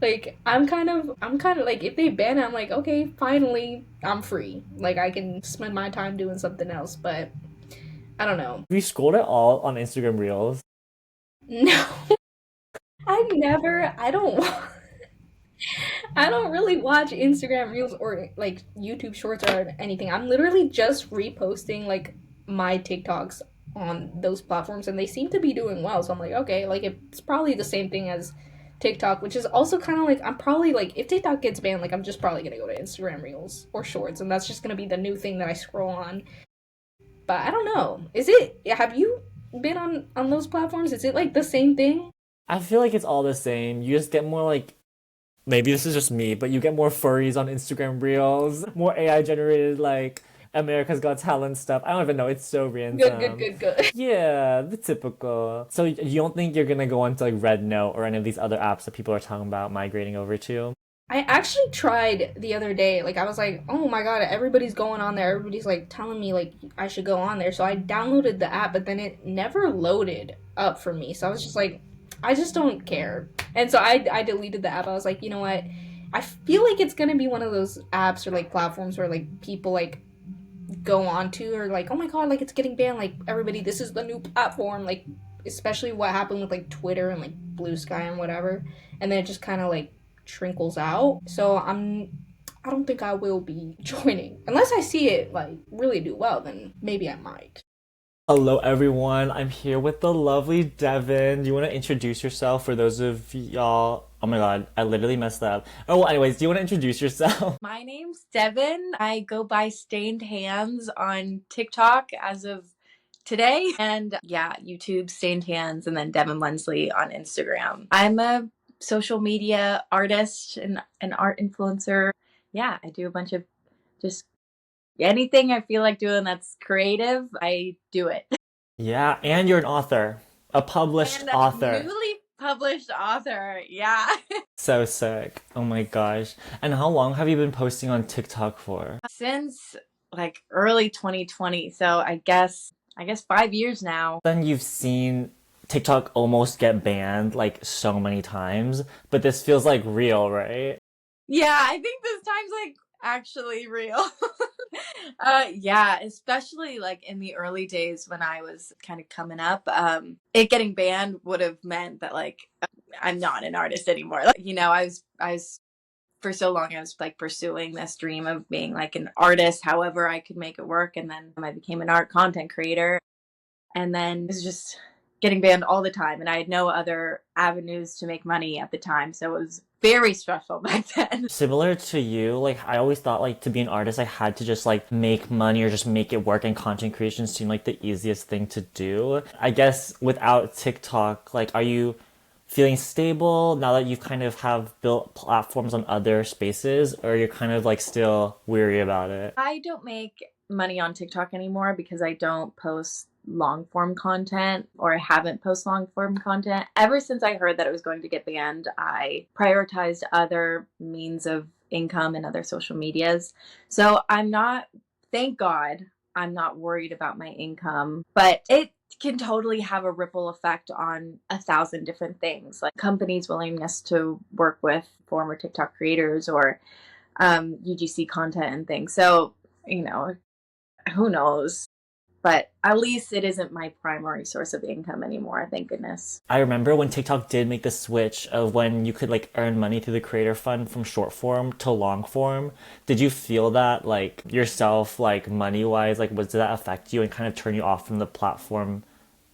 Like I'm kind of like if they ban it, I'm like, okay, finally I'm free. Like I can spend my time doing something else, but I don't know. Have you scrolled at all on Instagram Reels? No. I don't I don't really watch Instagram Reels or like YouTube Shorts or anything. I'm literally just reposting like my TikToks on those platforms and they seem to be doing well. So I'm like, okay, like it's probably the same thing as TikTok, which is also kind of like I'm probably like if TikTok gets banned, like I'm just probably gonna go to Instagram Reels or Shorts, and that's just gonna be the new thing that I scroll on. But I don't know. Is it? Have you been on those platforms? Is it like the same thing? I feel like it's all the same. You just get more like, maybe this is just me, but you get more furries on Instagram Reels, more AI generated like America's Got Talent stuff. I don't even know. It's so Good, good, random. good, good. Yeah, the typical. So you don't think you're gonna go onto like Red Note or any of these other apps that people are talking about migrating over to? I actually tried the other day. Like I was like, "Oh my god, everybody's going on there. Everybody's like telling me like I should go on there." So I downloaded the app, but then it never loaded up for me. So I was just like, I just don't care. And so I deleted the app. I was like, "You know what? I feel like it's going to be one of those apps or like platforms where like people like go on to or like, "Oh my god, like it's getting banned. Like everybody, this is the new platform." Like especially what happened with like Twitter and like Blue Sky and whatever. And then it just kind of like trickles out. So I don't think I will be joining unless I see it like really do well. Then maybe I might. Hello, everyone. I'm here with the lovely Devyn. Do you want to introduce yourself for those of y'all? Oh my God, I literally messed that up. Oh, well, anyways, do you want to introduce yourself? My name's Devyn. I go by Stained Hands on TikTok as of today. And yeah, YouTube, Stained Hands, and then Devyn Wensley on Instagram. I'm a social media artist and an art influencer. Yeah, I do a bunch of just anything I feel like doing that's creative, I do it. Yeah, and you're an author, a published And a author. newly published author. Yeah. So sick. Oh my gosh. And how long have you been posting on TikTok for? Since like early 2020. So I guess 5 years now. Then you've seen TikTok almost get banned like so many times, but this feels like real, right? Yeah, I think this time's like actually real. Yeah, especially like in the early days when I was kind of coming up, it getting banned would have meant that like I'm not an artist anymore. Like, I was for so long I was like pursuing this dream of being like an artist, however I could make it work, and then I became an art content creator, and then it was just getting banned all the time, and I had no other avenues to make money at the time, so it was very stressful back then. Similar to you, like I always thought like to be an artist I had to just like make money or just make it work, and content creation seemed like the easiest thing to do. I guess without TikTok, like are you feeling stable now that you kind of have built platforms on other spaces, or you're kind of like still weary about it? I don't make money on TikTok anymore because I don't post long form content, or I haven't posted long form content. Ever since I heard that it was going to get banned, I prioritized other means of income and other social medias. So thank God, I'm not worried about my income, but it can totally have a ripple effect on 1,000 different things, like companies' willingness to work with former TikTok creators, or UGC content and things. So, who knows? But at least it isn't my primary source of income anymore, thank goodness. I remember when TikTok did make the switch of when you could like earn money through the creator fund from short form to long form. Did you feel that like yourself, like money wise, like did that affect you and kind of turn you off from the platform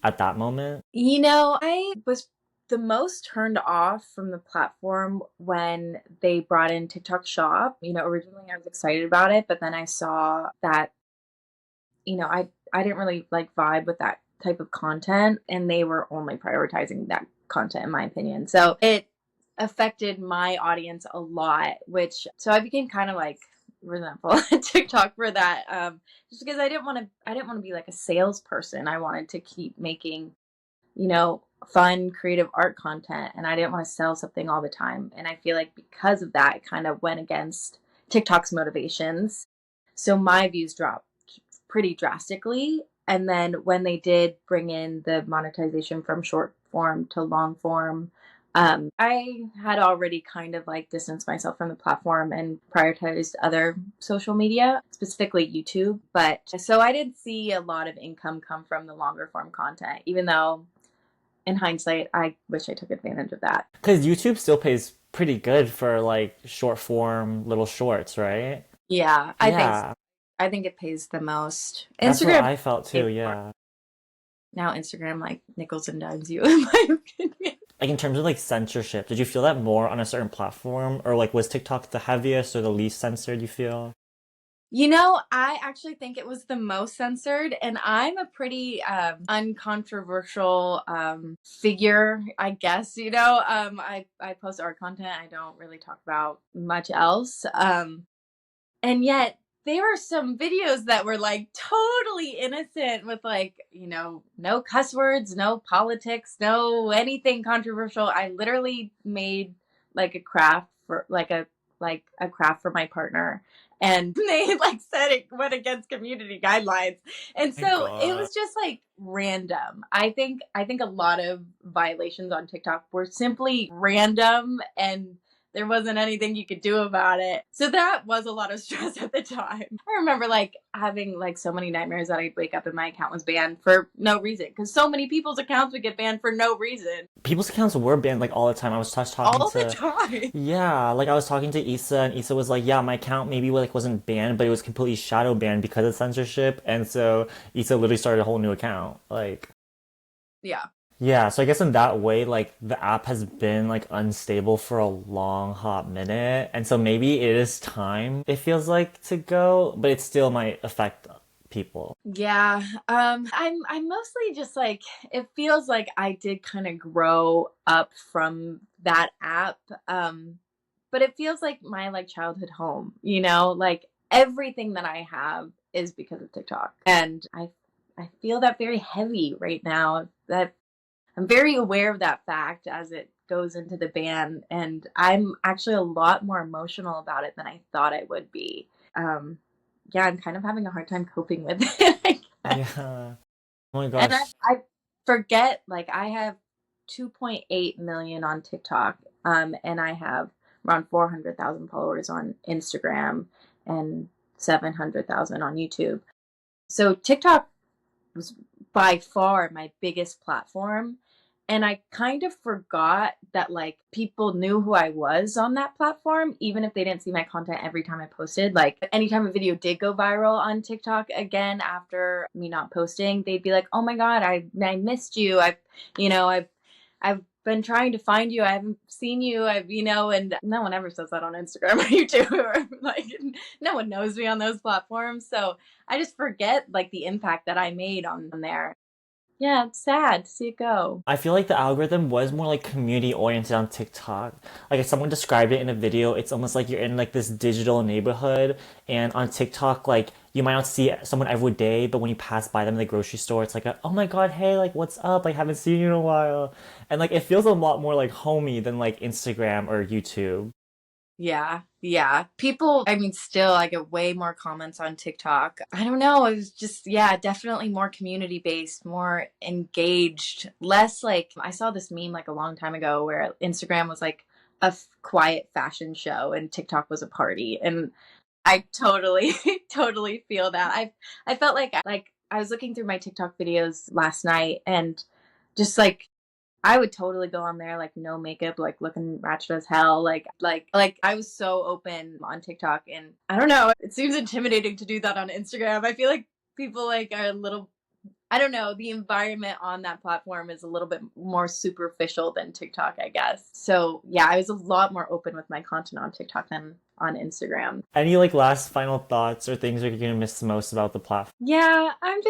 at that moment? I was the most turned off from the platform when they brought in TikTok Shop. Originally I was excited about it, but then I saw that, I didn't really like vibe with that type of content, and they were only prioritizing that content in my opinion. So it affected my audience a lot, so I became kind of like resentful at TikTok for that. Just because I didn't want to be like a salesperson. I wanted to keep making, fun, creative art content, and I didn't want to sell something all the time. And I feel like because of that, it kind of went against TikTok's motivations. So my views dropped pretty drastically. And then when they did bring in the monetization from short form to long form, I had already kind of like distanced myself from the platform and prioritized other social media, specifically YouTube. But so I did see a lot of income come from the longer form content, even though in hindsight, I wish I took advantage of that. Because YouTube still pays pretty good for like short form little shorts, right? Yeah, Yeah, I think it pays the most. that's what Instagram I felt too. Yeah. now Instagram like nickels and dimes you in my opinion. Like in terms of like censorship, did you feel that more on a certain platform, or like was TikTok the heaviest or the least censored, you feel? I actually think it was the most censored, and I'm a pretty uncontroversial figure, I guess. I post art content. I don't really talk about much else. And yet there were some videos that were like totally innocent with like, no cuss words, no politics, no anything controversial. I literally made like a craft for a craft for my partner, and they like said it went against community guidelines. And My so it God. was just like random. I think a lot of violations on TikTok were simply random, and there wasn't anything you could do about it. So that was a lot of stress at the time. I remember like having like so many nightmares that I'd wake up and my account was banned for no reason, because so many people's accounts would get banned for no reason. People's accounts were banned like all the time. I was just talking All the to time. yeah, like I was talking to Issa, and Issa was like, "Yeah, my account maybe like wasn't banned, but it was completely shadow banned because of censorship." And so Issa literally started a whole new account. Like, Yeah. yeah, so I guess in that way, like the app has been like unstable for a long hot minute, and so maybe it is time. It feels like to go, but it still might affect people. Yeah. I'm mostly just like, it feels like I did kind of grow up from that app. But it feels like my like childhood home, like everything that I have is because of TikTok. And I feel that very heavy right now, that I'm very aware of that fact as it goes into the ban, and I'm actually a lot more emotional about it than I thought I would be. Yeah, I'm kind of having a hard time coping with it, I guess. Yeah. Oh my And gosh. I forget, like, I have 2.8 million on TikTok, and I have around 400,000 followers on Instagram, and 700,000 on YouTube. So TikTok was by far my biggest platform. And I kind of forgot that like people knew who I was on that platform, even if they didn't see my content every time I posted. Like anytime a video did go viral on TikTok again after me not posting, they'd be like, "Oh my God, I missed you. I've been trying to find you. I haven't seen you. And no one ever says that on Instagram or YouTube or like no one knows me on those platforms. So I just forget like the impact that I made on there. Yeah, it's sad to see it go. I feel like the algorithm was more like community oriented on TikTok. Like if someone described it in a video, it's almost like you're in like this digital neighborhood. And on TikTok, like you might not see someone every day, but when you pass by them in the grocery store, it's like, oh my God, hey, like what's up? I haven't seen you in a while. And like it feels a lot more like homey than like Instagram or YouTube. Yeah. People, I mean, still, I get way more comments on TikTok. I don't know. It was just, yeah, definitely more community based, more engaged, less like, I saw this meme like a long time ago where Instagram was like a quiet fashion show and TikTok was a party. And I totally, totally feel that. I felt like I was looking through my TikTok videos last night and just like, I would totally go on there like no makeup, like looking ratchet as hell. Like I was so open on TikTok, and I don't know, it seems intimidating to do that on Instagram. I feel like people like are a little, I don't know, the environment on that platform is a little bit more superficial than TikTok, I guess. So yeah, I was a lot more open with my content on TikTok than on Instagram. Any like last final thoughts or things you're gonna miss the most about the platform? Yeah, I'm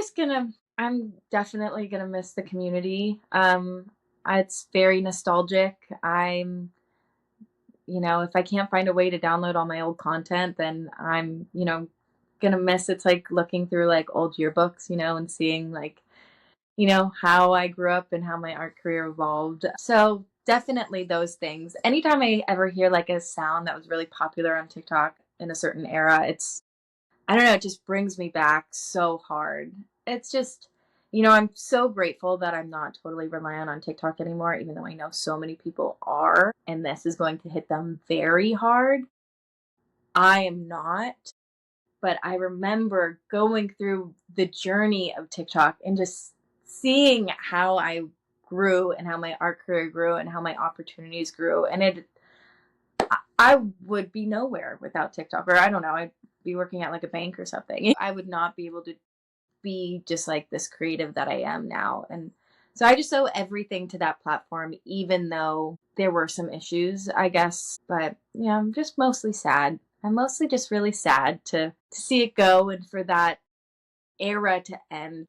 definitely gonna miss the community. It's very nostalgic. If I can't find a way to download all my old content, then I'm, gonna miss, it's like looking through like old yearbooks, and seeing like, how I grew up and how my art career evolved. So definitely those things. Anytime I ever hear like a sound that was really popular on TikTok in a certain era, I don't know, it just brings me back so hard. It's just, I'm so grateful that I'm not totally reliant on TikTok anymore, even though I know so many people are, and this is going to hit them very hard. I am not, but I remember going through the journey of TikTok and just seeing how I grew and how my art career grew and how my opportunities grew. And I would be nowhere without TikTok, or I don't know, I'd be working at like a bank or something. I would not be able to be just like this creative that I am now. And so I just owe everything to that platform, even though there were some issues, I guess. But yeah, I'm just mostly sad. I'm mostly just really sad to see it go and for that era to end.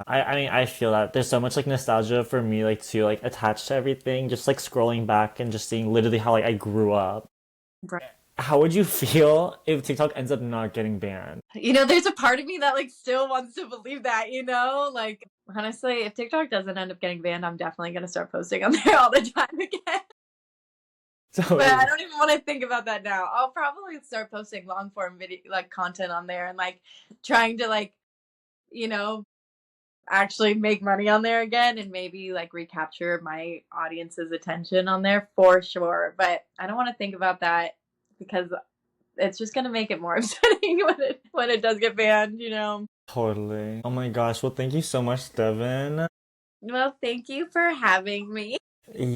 I mean, I feel that there's so much like nostalgia for me, like to like attach to everything, just like scrolling back and just seeing literally how like I grew up. Right. How would you feel if TikTok ends up not getting banned? There's a part of me that like still wants to believe that, like honestly, if TikTok doesn't end up getting banned, I'm definitely going to start posting on there all the time again. So But I don't even want to think about that now. I'll probably start posting long form video like content on there and like trying to like, actually make money on there again and maybe like recapture my audience's attention on there for sure. But I don't want to think about that because it's just gonna make it more upsetting when it does get banned, totally. Oh my gosh. Well, thank you so much, Devyn. Well, thank you for having me.